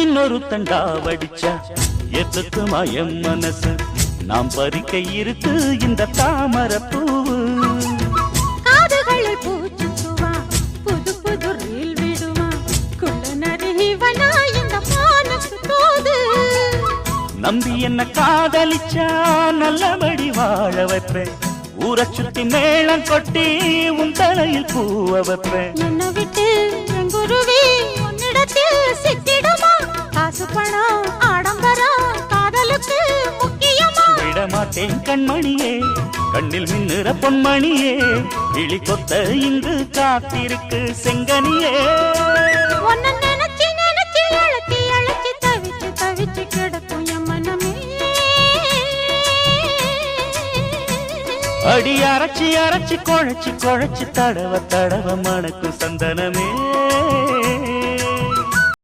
இன்னொரு தண்டா வடிச்சா எதுக்குமா என் மனசு நாம் பறிக்க இருக்கு இந்த தாமரை பூவு காதுகளில் பூச்சுவா புது புது ரீல் விடுவா குள்ள நரிவனா இந்த மானுக்கு தோது நம்பி என்ன காதலிச்சா நல்லபடி வாழ வைப்பேன் ஊரை சுத்தி மேளம் கொட்டி உன் தலையில் பூவ வைப்பேன் என்ன விட்டு என் குருவி உன்னிடத்தில் சிக்கிடுமா காசு பணம் ஆடம்பரம் காதலுக்கு முக்கியமா விடமாட்டேன் கண்மணியே கண்ணில் மின்னுற பொன்மணியே கிளி கொத்த இங்கு காத்திருக்கு செங்கனியே உன்னை நினைச்சு நினைச்சு அழைச்சி அழைச்சி தவிச்சு தவிச்சு கிடக்கும் என் மனமே அடி அரைச்சி அரைச்சி குழைச்சி குழைச்சி தடவ தடவ மணக்கும் சந்தனமே